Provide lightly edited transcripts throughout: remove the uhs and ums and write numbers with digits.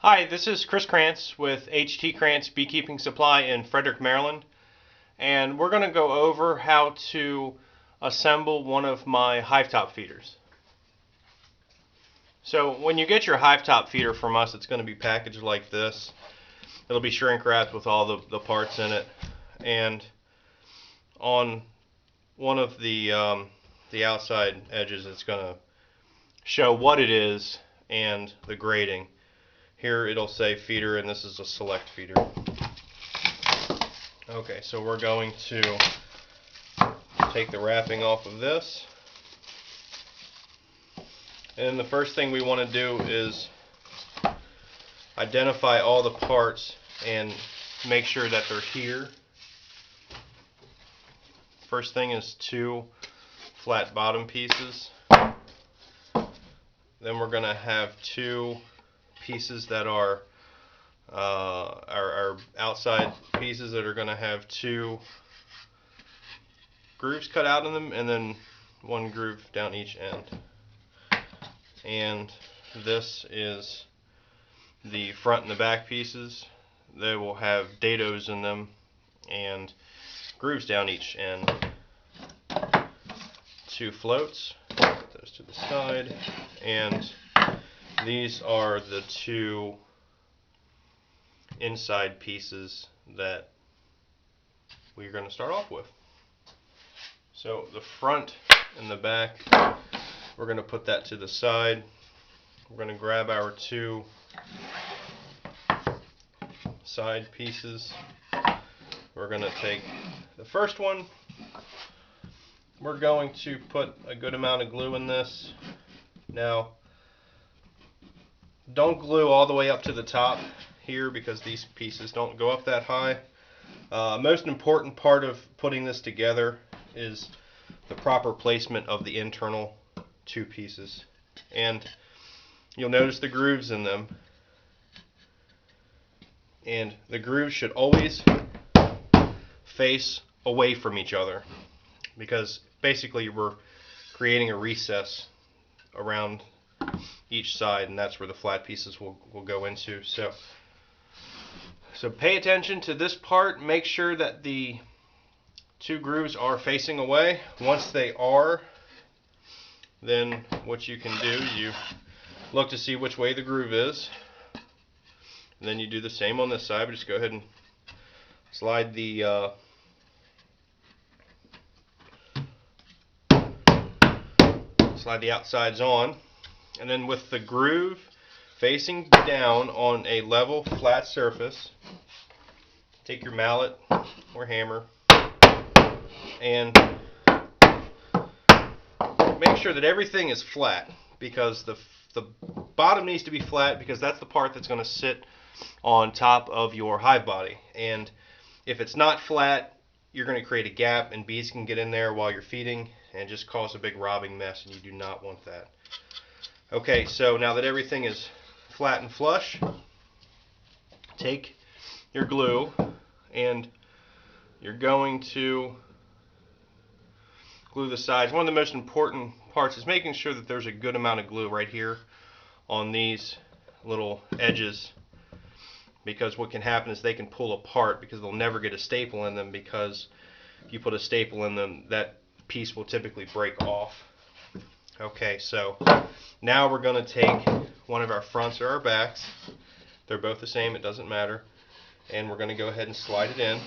Hi, this is Chris Krantz with HT Krantz Beekeeping Supply in Frederick, Maryland, and we're going to go over how to assemble one of my hive top feeders. So when you get your hive top feeder from us, it's going to be packaged like this. It'll be shrink wrapped with all the parts in it, and on one of the outside edges it's going to show what it is and the grading. Here it'll say feeder, and this is a select feeder. Okay, so we're going to take the wrapping off of this. And the first thing we want to do is identify all the parts and make sure that they're here. First thing is 2 flat bottom pieces. Then we're going to have 2 pieces that are outside pieces that are going to have 2 grooves cut out in them, and then 1 groove down each end. And this is the front and the back pieces. They will have dados in them and grooves down each end. 2 floats, put those to the side, and these are the 2 inside pieces that we're going to start off with. So the front and the back, we're going to put that to the side. We're going to grab our 2 side pieces. We're going to take the first one. We're going to put a good amount of glue in this. Now, don't glue all the way up to the top here because these pieces don't go up that high. Most important part of putting this together is the proper placement of the internal 2 pieces. And you'll notice the grooves in them. And the grooves should always face away from each other, because basically we're creating a recess around each side, and that's where the flat pieces will go into. So pay attention to this part. Make sure that the 2 grooves are facing away. Once they are, then what you can do, you look to see which way the groove is, and then you do the same on this side, but just go ahead and slide the outsides on, and then with the groove facing down on a level flat surface, take your mallet or hammer and make sure that everything is flat, because the bottom needs to be flat, because that's the part that's going to sit on top of your hive body. And if it's not flat, you're going to create a gap, and bees can get in there while you're feeding and just cause a big robbing mess, and you do not want that. Okay, so now that everything is flat and flush, take your glue and you're going to glue the sides. One of the most important parts is making sure that there's a good amount of glue right here on these little edges, because what can happen is they can pull apart because they'll never get a staple in them, because if you put a staple in them, that piece will typically break off. Okay, so now we're going to take one of our fronts or our backs. They're both the same, it doesn't matter. And we're going to go ahead and slide it in.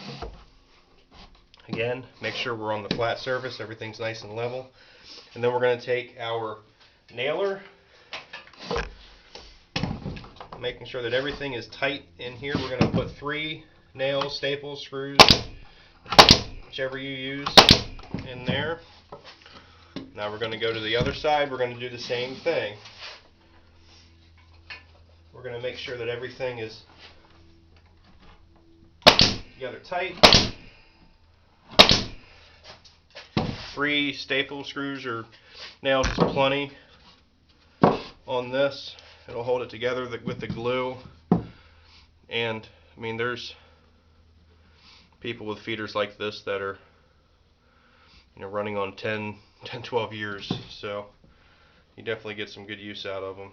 Again, make sure we're on the flat surface, everything's nice and level. And then we're going to take our nailer, making sure that everything is tight in here. We're going to put 3 nails, staples, screws, whichever you use, in there. Now we're going to go to the other side. We're going to do the same thing. We're going to make sure that everything is together tight. 3 staple screws or nails is plenty on this. It'll hold it together with the glue. And I mean, there's people with feeders like this that are, running on 10, 12 years, so you definitely get some good use out of them.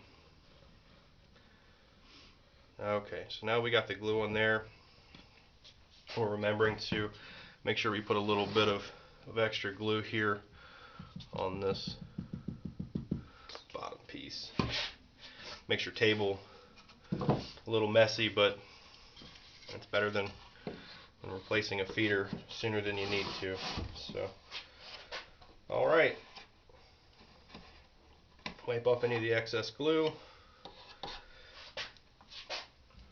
Okay, so now we got the glue on there. We're remembering to make sure we put a little bit of extra glue here on this bottom piece. Makes your table a little messy, but it's better than replacing a feeder sooner than you need to. So, alright, wipe off any of the excess glue.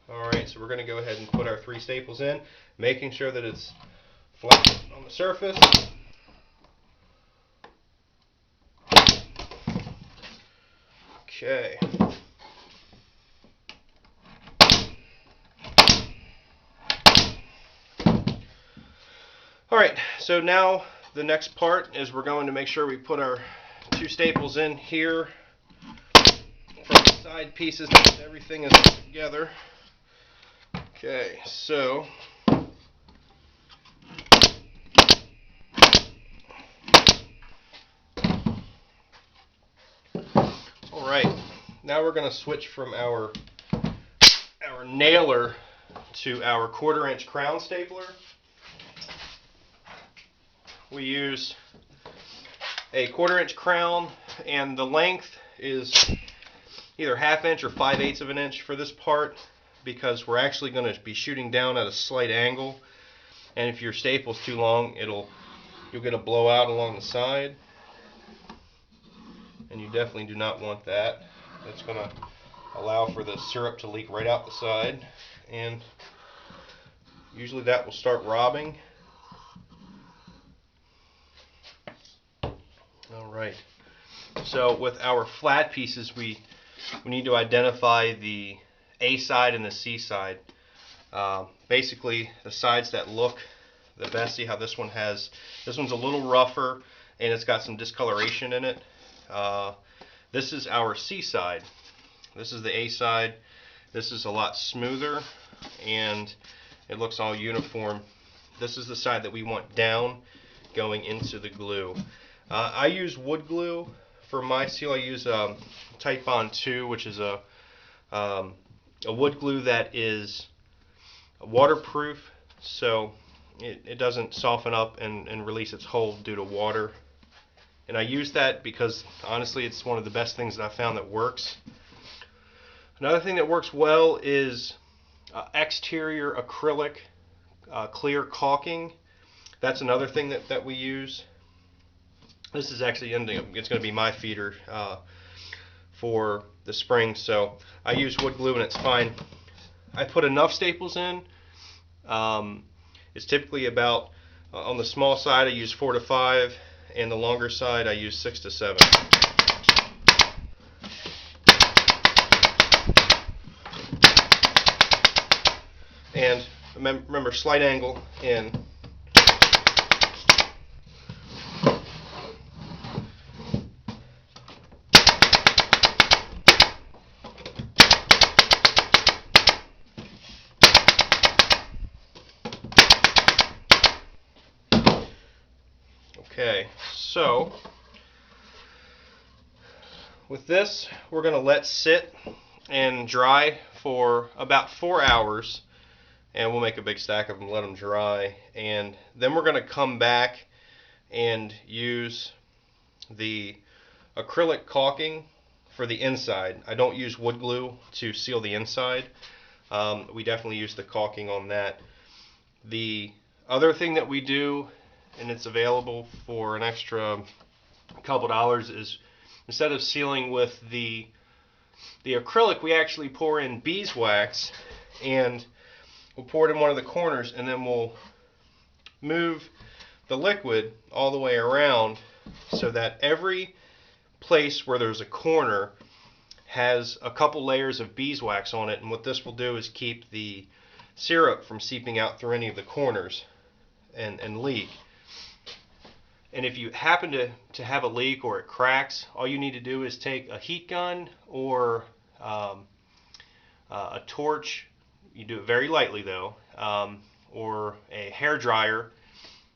Alright, so we're going to go ahead and put our 3 staples in, making sure that it's flat on the surface. Okay. Alright, so now the next part is we're going to make sure we put our 2 staples in here from the side pieces that everything is together. Okay, so alright, now we're going to switch from our nailer to our 1/4 inch crown stapler. We use a 1/4 inch crown, and the length is either 1/2 inch or 5/8 of an inch for this part, because we're actually going to be shooting down at a slight angle, and if your staple's too long, you'll get a blowout along the side, and you definitely do not want that. It's going to allow for the syrup to leak right out the side, and usually that will start robbing. Alright, so with our flat pieces, we need to identify the A side and the C side. Basically, the sides that look the best. See how this one's a little rougher and it's got some discoloration in it. This is our C side. This is the A side. This is a lot smoother and it looks all uniform. This is the side that we want down going into the glue. I use wood glue for my seal. I use Tight Bond 2, which is a wood glue that is waterproof, so it doesn't soften up and release its hold due to water. And I use that because honestly it's one of the best things that I found that works. Another thing that works well is exterior acrylic clear caulking. That's another thing that we use. This is actually it's going to be my feeder for the spring, so I use wood glue and it's fine. I put enough staples in. It's typically about, on the small side I use 4 to 5, and the longer side I use 6 to 7. And remember, slight angle in. Okay, so with this we're going to let sit and dry for about 4 hours, and we'll make a big stack of them, let them dry, and then we're going to come back and use the acrylic caulking for the inside. I don't use wood glue to seal the inside. We definitely use the caulking on that. The other thing that we do, and it's available for an extra couple dollars, is instead of sealing with the acrylic, we actually pour in beeswax, and we'll pour it in one of the corners, and then we'll move the liquid all the way around so that every place where there's a corner has a couple layers of beeswax on it. And what this will do is keep the syrup from seeping out through any of the corners and leak. And if you happen to have a leak or it cracks, all you need to do is take a heat gun or a torch. You do it very lightly though, or a hair dryer,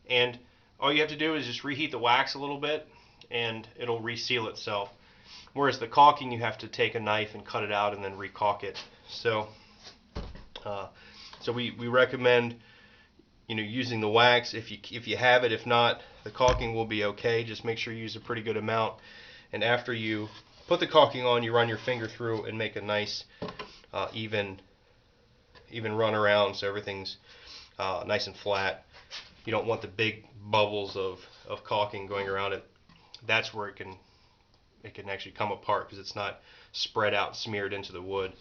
and all you have to do is just reheat the wax a little bit and it'll reseal itself. Whereas the caulking, you have to take a knife and cut it out and then recaulk it. So So we recommend using the wax if you have it. If not, the caulking will be okay. Just make sure you use a pretty good amount. And after you put the caulking on, you run your finger through and make a nice even run around so everything's nice and flat. You don't want the big bubbles of caulking going around it. That's where it can actually come apart because it's not spread out, smeared into the wood.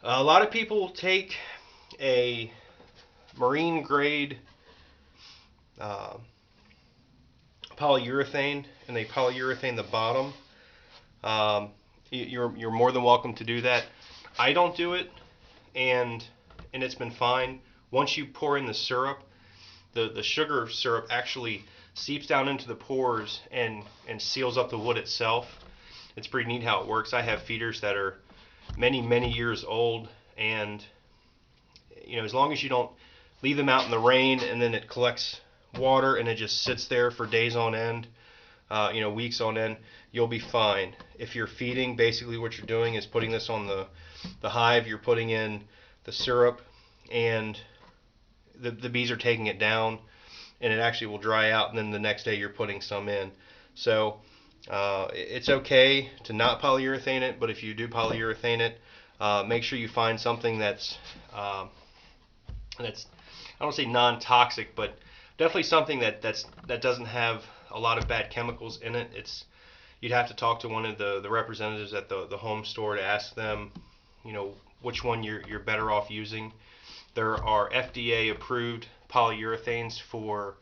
A lot of people take a marine grade polyurethane and they polyurethane the bottom. You're more than welcome to do that. I don't do it, and it's been fine. Once you pour in the syrup, the sugar syrup actually seeps down into the pores and seals up the wood itself. It's pretty neat how it works. I have feeders that are many years old, and as long as you don't leave them out in the rain and then it collects water and it just sits there for days on end, weeks on end, you'll be fine. If you're feeding, basically what you're doing is putting this on the hive. You're putting in the syrup, and the bees are taking it down, and it actually will dry out, and then the next day you're putting some in. So it's okay to not polyurethane it, but if you do polyurethane it, make sure you find something that's I don't say non-toxic, but definitely something that doesn't have a lot of bad chemicals in it. You'd have to talk to one of the representatives at the home store to ask them, which one you're better off using. There are FDA approved polyurethanes for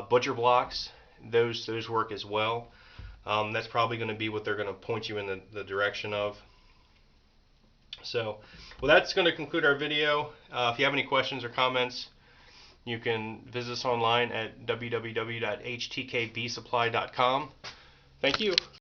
butcher blocks. Those work as well. That's probably going to be what they're going to point you in the direction of. So, well, that's going to conclude our video. If you have any questions or comments, you can visit us online at www.htkbsupply.com. Thank you.